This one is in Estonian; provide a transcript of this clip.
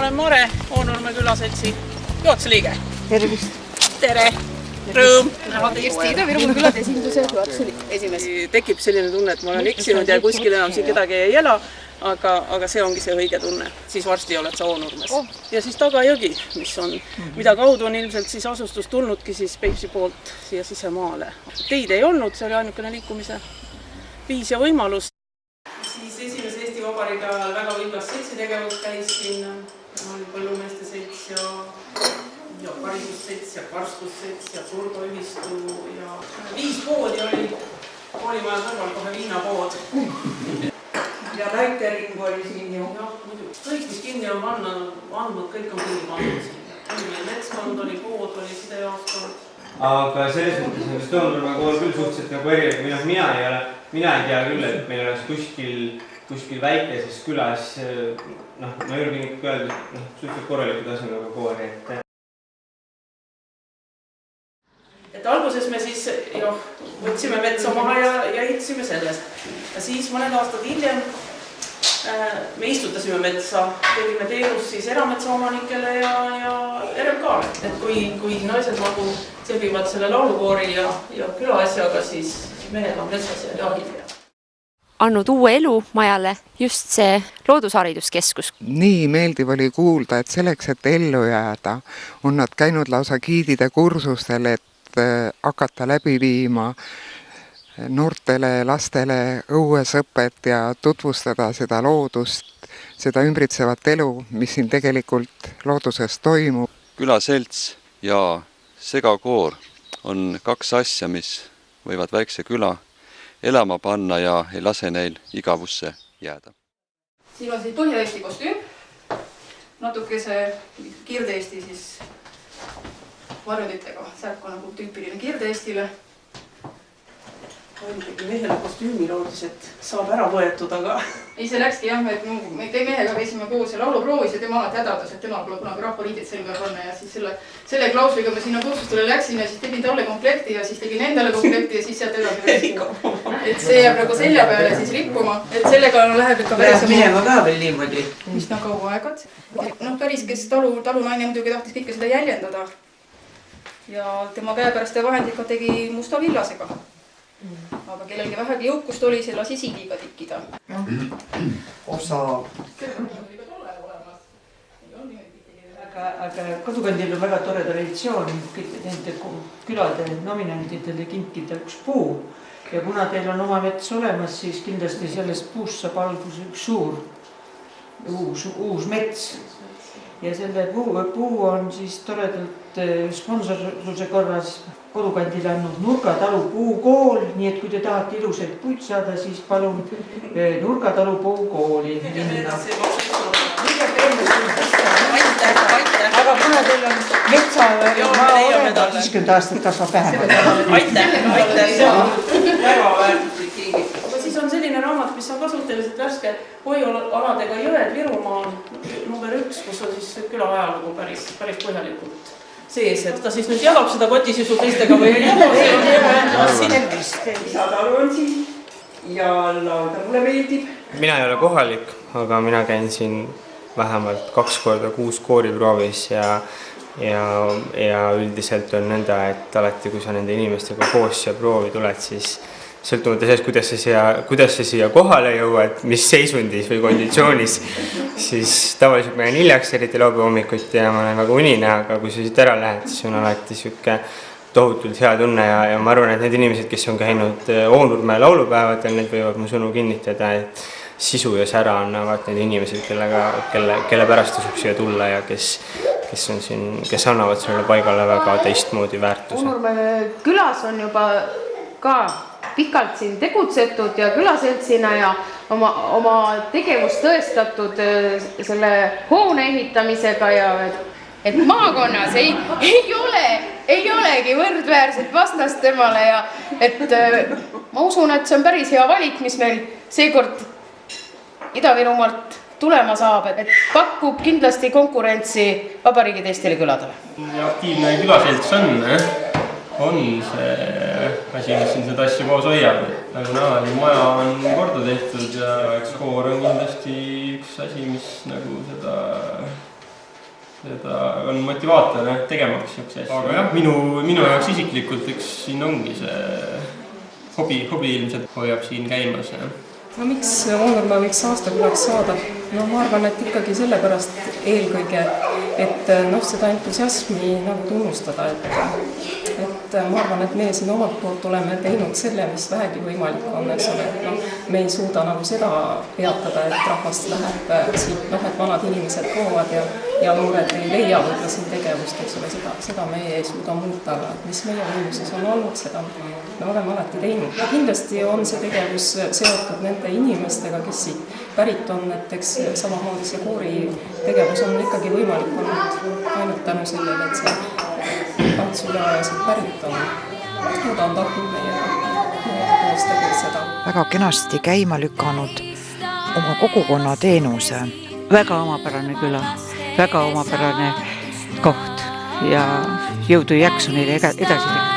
olen Mare, Oonurme külaseltsi juhatusliige. Tervist! Tere! Rõõm! Eesti Ida-Virumaa külade esinduse juhatuse esimees. Tekib selline tunne, et ma olen eksinud ja kuskil enam siin kedagi ei ela, aga see ongi see õige tunne. Siis varsti oled sa Oonurmes. Ja siis Tagajõgi, mida kaudu on ilmselt siis asustus tulnudki siis Peipsi poolt siia sisemaale. Teid ei olnud, see oli ainukene liikumise viis ja võimalus. Siis esimese Eesti Vabariigi ajal väga vilgas seltsitegevus käis siin, oli põllumeeste selts ja karistusselts ja karstusselts ja surdoühistu ja 5 poodi oli koolimaja kõrval kohe viinapood. Ja väikering oli siin ju. Kõik, mis kinni on andnud, kõik on kinni pandud siin. Oli meil metskond, oli pood, oli sidejaoskond. Aga selles mõttes on kas Oonurme kool küll suhteliselt nagu erinev, mina ei tea küll, et meil oleks kuskil väikeses külas, ma julgen ikka öelda, suhteliselt korraliku tasemega kooli. Et alguses me siis võtsime metsa maha ja ehitasime selles. Ja siis mõned aastad hiljem me istutasime metsa, tegime teenust siis erametsaomanikele ja RMK-le. Et kui naised nagu sebivad selle laulukoori ja külaasjaga, siis mehed on metsas ja jahil. Andnud uue elu majale just see loodushariduskeskus. Nii meeldiv oli kuulda, et selleks, et ellu jääda, on nad käinud lausa giidide kursustel, et hakata läbi viima noortele lastele õuesõpet ja tutvustada seda loodust, seda ümbritsevat elu, mis siin tegelikult looduses toimub. Külaselts ja segakoor on 2 asja, mis võivad väikse küla elama panna ja ei lase neil igavusse jääda. Siin on siis Põhja-Eesti kostüüm, natuke see Kirde-Eesti siis varjuditega, särk on nagu tüüpiline Kirde-Eestile. Tegi mehele kostüümi loodis, et saab ära võetud, aga... Ei, see läkski jah, et me mehega käisime koos ja lauluproovis ja tema alati hädatas, et tema pole kunagi rahvaliidid selga panna ja siis selle klausliga me sinna kursustele läksin ja siis tegin talle komplekti ja siis tegin endale komplekti ja siis sealt edasi läksin. Et see jääb nagu selja peale siis rippuma, et sellega läheb ikka päris... Minema ka veel niimoodi. Mis on kaua aegad. Päris, kes talunaine muidugi tahtis kõike seda jäljendada. Ja tema käepäraste vahendika tegi musta villasega. Aga kellelgi vähegi jõukust oli, see lasi siidiga tikkida. Osa. Aga Kodukandil on väga tore traditsioon nende külade nominantidele kinkida üks puu. Ja kuna teil on oma mets olemas, siis kindlasti sellest puust saab alguse üks suur uus mets. Ja selle puu on siis toredalt sponsorluse korras Kodukandile andnud Nurgatalu puukool, nii et kui te tahate ilusaid puid saada, siis palun Nurgatalu puukooli minna. Aga kuna teil on metsa maa olemas, 50 aastat kasvab vähemalt. Aitäh! Väga väärtuslik kiingit. Aga siis on selline raamat, mis on kasuteliselt värske hoiualadega Jõed Virumaa number 1, kus on siis küla ajalugu päris põhjalikult sees, et ta siis nüüd jagab seda kotisisu teistega või ei jaga. Isatalu on siin ja laulda mulle meeldib. Mina ei ole kohalik, aga mina käin siin vähemalt 2 korda 6 kooriproovis ja üldiselt on nõnda, et alati kui sa nende inimestega koos ja proovi tuled, siis sõltumata sellest, kuidas sa siia kohale jõuad, mis seisundis või konditsioonis, siis tavaliselt ma jään hiljaks, eriti laupäeva hommikuti ja ma olen väga unine, aga kui sa siit ära lähed, siis on alati siuke tohutult hea tunne ja ma arvan, et need inimesed, kes on käinud Oonurme laulupäevadel, need võivad mu sõnu kinnitada, et sisu ja sära annavad need inimesed, kelle pärast tasub siia tulla ja kes annavad sellele paigale väga teistmoodi väärtuse. Oonurme külas on juba ka pikalt siin tegutsetud ja külaseltsina ja oma tegevust tõestatud selle hoone ehitamisega ja et maakonnas ei olegi võrdväärset vastast temale ja et ma usun, et see on päris hea valik, mis meil seekord Ida-Virumaalt tulema saab, et pakub kindlasti konkurentsi vabariigi teistele küladele. Aktiivne külaselts on see asi, mis siin seda asja koos hoiab. Nagu näha, maja on korda tehtud ja eks koor on kindlasti üks asi, mis nagu seda seda on motivaator tegemaks niisuguse asja. Aga jah, minu jaoks isiklikult üks siin ongi see hobi ilmselt hoiab siin käimas. No miks Oonurme võiks aastakülaks saada? No ma arvan, et ikkagi sellepärast eelkõige, et seda entusiasmi nagu tunnustada, et ma arvan, et me siin omalt poolt oleme teinud selle, mis vähegi võimalik on, eks ole. Me ei suuda nagu seda peatada, et rahvast läheb siit, et vanad inimesed kaovad ja noored ei leia võib-olla siin tegevust, eks ole, seda me ei suuda muuta, aga mis meie võimuses on olnud, seda me oleme alati teinud. Ja kindlasti on see tegevus seotud nende inimestega, kes siit pärit on, näiteks samamoodi see koori tegevus on ikkagi võimalik olnud ainult tänu sellele, et see tantsulajasid pärit on. Ja ta on tahtnud meiega koos tegutseda. Väga kenasti käima lükanud oma kogukonna teenuse. Väga omapärane küla, väga omapärane koht ja jõudu ja jaksu neile edasi.